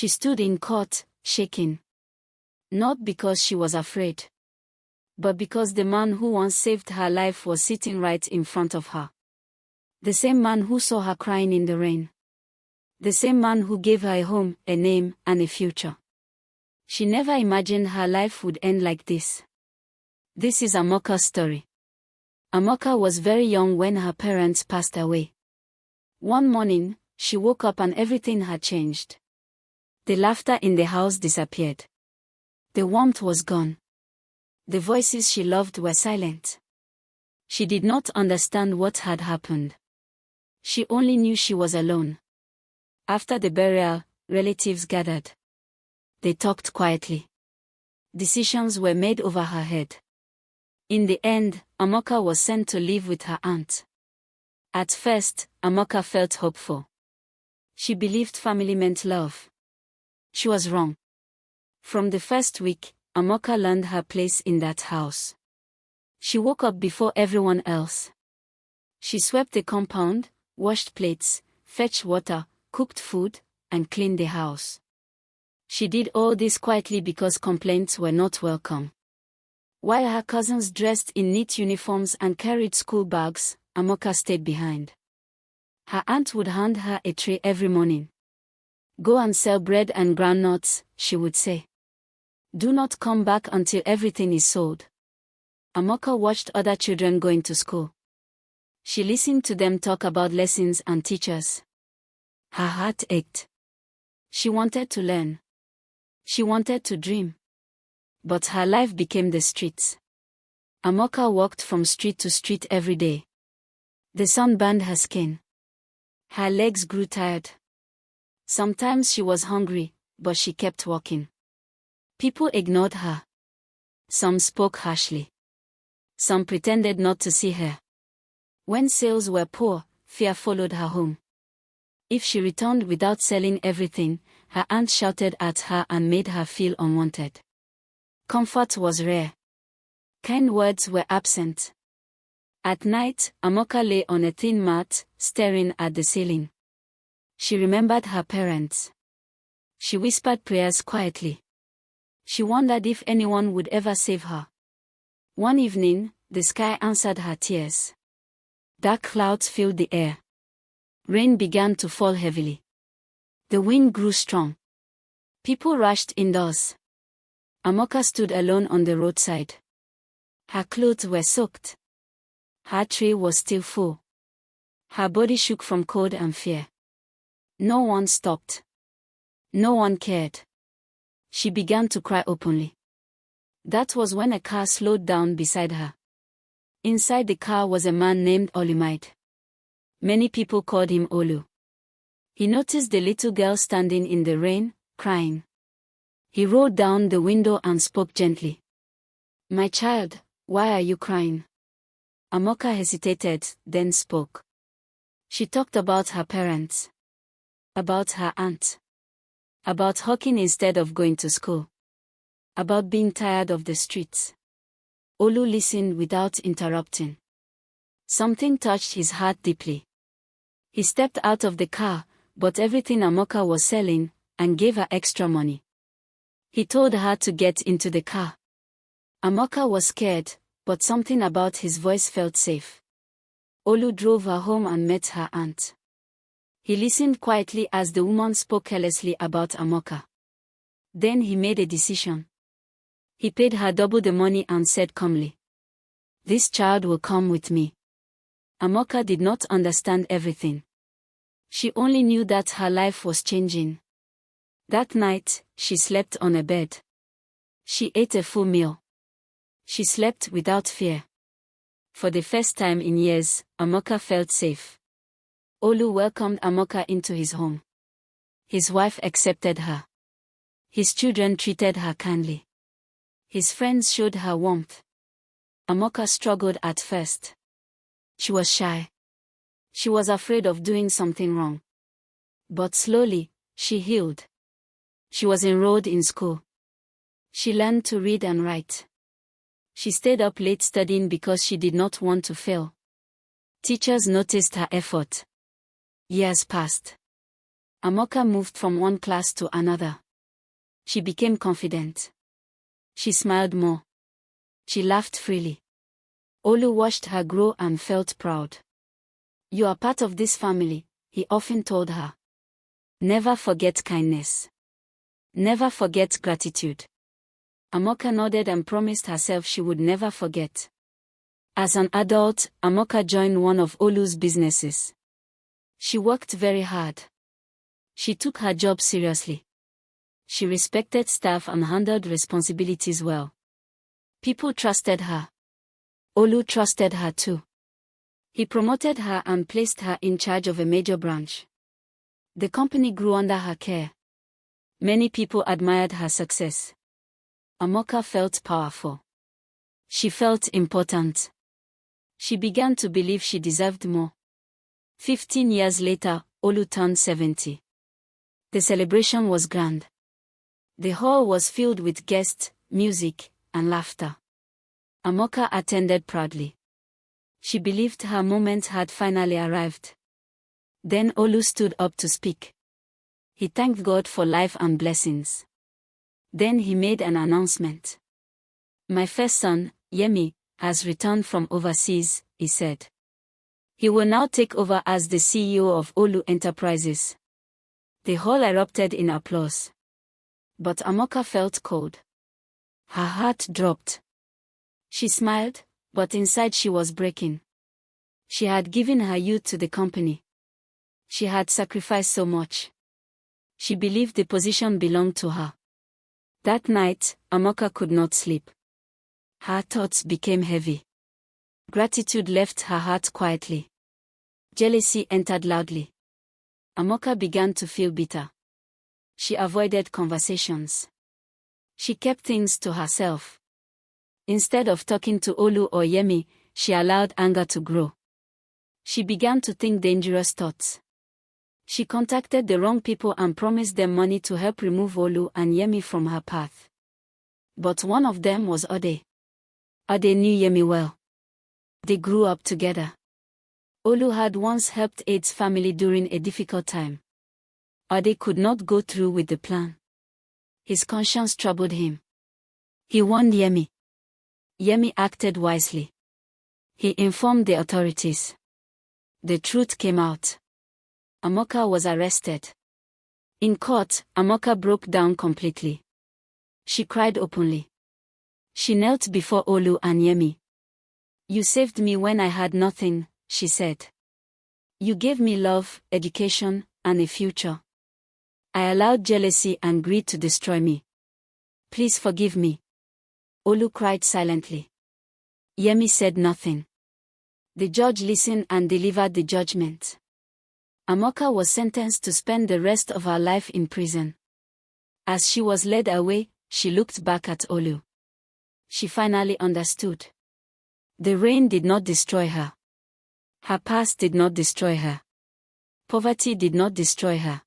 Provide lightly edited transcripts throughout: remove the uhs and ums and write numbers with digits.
She stood in court, shaking. Not because she was afraid, but because the man who once saved her life was sitting right in front of her. The same man who saw her crying in the rain. The same man who gave her a home, a name, and a future. She never imagined her life would end like this. This is Amaka's story. Amaka was very young when her parents passed away. One morning, she woke up and everything had changed. The laughter in the house disappeared. The warmth was gone. The voices she loved were silent. She did not understand what had happened. She only knew she was alone. After the burial, relatives gathered. They talked quietly. Decisions were made over her head. In the end, Amaka was sent to live with her aunt. At first, Amaka felt hopeful. She believed family meant love. She was wrong. From the first week, Amaka learned her place in that house. She woke up before everyone else. She swept the compound, washed plates, fetched water, cooked food, and cleaned the house. She did all this quietly because complaints were not welcome. While her cousins dressed in neat uniforms and carried school bags, Amaka stayed behind. Her aunt would hand her a tray every morning. "Go and sell bread and groundnuts," she would say. "Do not come back until everything is sold." Amaka watched other children going to school. She listened to them talk about lessons and teachers. Her heart ached. She wanted to learn. She wanted to dream. But her life became the streets. Amaka walked from street to street every day. The sun burned her skin. Her legs grew tired. Sometimes she was hungry, but she kept walking. People ignored her. Some spoke harshly. Some pretended not to see her. When sales were poor, fear followed her home. If she returned without selling everything, her aunt shouted at her and made her feel unwanted. Comfort was rare. Kind words were absent. At night, Amaka lay on a thin mat, staring at the ceiling. She remembered her parents. She whispered prayers quietly. She wondered if anyone would ever save her. One evening, the sky answered her tears. Dark clouds filled the air. Rain began to fall heavily. The wind grew strong. People rushed indoors. Amaka stood alone on the roadside. Her clothes were soaked. Her tray was still full. Her body shook from cold and fear. No one stopped. No one cared. She began to cry openly. That was when a car slowed down beside her. Inside the car was a man named Olumide. Many people called him Olu. He noticed the little girl standing in the rain, crying. He rolled down the window and spoke gently. "My child, why are you crying?" Amaka hesitated, then spoke. She talked about her parents. About her aunt. About hawking instead of going to school. About being tired of the streets. Olu listened without interrupting. Something touched his heart deeply. He stepped out of the car, bought everything Amaka was selling, and gave her extra money. He told her to get into the car. Amaka was scared, but something about his voice felt safe. Olu drove her home and met her aunt. He listened quietly as the woman spoke carelessly about Amaka. Then he made a decision. He paid her double the money and said calmly, "This child will come with me." Amaka did not understand everything. She only knew that her life was changing. That night, she slept on a bed. She ate a full meal. She slept without fear. For the first time in years, Amaka felt safe. Olu welcomed Amaka into his home. His wife accepted her. His children treated her kindly. His friends showed her warmth. Amaka struggled at first. She was shy. She was afraid of doing something wrong. But slowly, she healed. She was enrolled in school. She learned to read and write. She stayed up late studying because she did not want to fail. Teachers noticed her effort. Years passed. Amaka moved from one class to another. She became confident. She smiled more. She laughed freely. Olu watched her grow and felt proud. "You are part of this family," he often told her. "Never forget kindness. Never forget gratitude." Amaka nodded and promised herself she would never forget. As an adult, Amaka joined one of Olu's businesses. She worked very hard. She took her job seriously. She respected staff and handled responsibilities well. People trusted her. Olu trusted her too. He promoted her and placed her in charge of a major branch. The company grew under her care. Many people admired her success. Amaka felt powerful. She felt important. She began to believe she deserved more. 15 years later, Olu turned 70. The celebration was grand. The hall was filled with guests, music, and laughter. Amaka attended proudly. She believed her moment had finally arrived. Then Olu stood up to speak. He thanked God for life and blessings. Then he made an announcement. "My first son, Yemi, has returned from overseas," he said. "He will now take over as the CEO of Olu Enterprises." The hall erupted in applause. But Amaka felt cold. Her heart dropped. She smiled, but inside she was breaking. She had given her youth to the company. She had sacrificed so much. She believed the position belonged to her. That night, Amaka could not sleep. Her thoughts became heavy. Gratitude left her heart quietly. Jealousy entered loudly. Amaka began to feel bitter. She avoided conversations. She kept things to herself. Instead of talking to Olu or Yemi, she allowed anger to grow. She began to think dangerous thoughts. She contacted the wrong people and promised them money to help remove Olu and Yemi from her path. But one of them was Ode. Ode knew Yemi well. They grew up together. Olu had once helped Ade's family during a difficult time. Ode could not go through with the plan. His conscience troubled him. He warned Yemi. Yemi acted wisely. He informed the authorities. The truth came out. Amaka was arrested. In court, Amaka broke down completely. She cried openly. She knelt before Olu and Yemi. "You saved me when I had nothing," she said. "You gave me love, education, and a future. I allowed jealousy and greed to destroy me. Please forgive me." Olu cried silently. Yemi said nothing. The judge listened and delivered the judgment. Amaka was sentenced to spend the rest of her life in prison. As she was led away, she looked back at Olu. She finally understood. The rain did not destroy her. Her past did not destroy her. Poverty did not destroy her.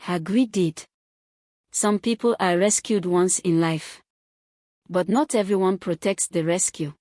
Her greed did. Some people are rescued once in life. But not everyone protects the rescue.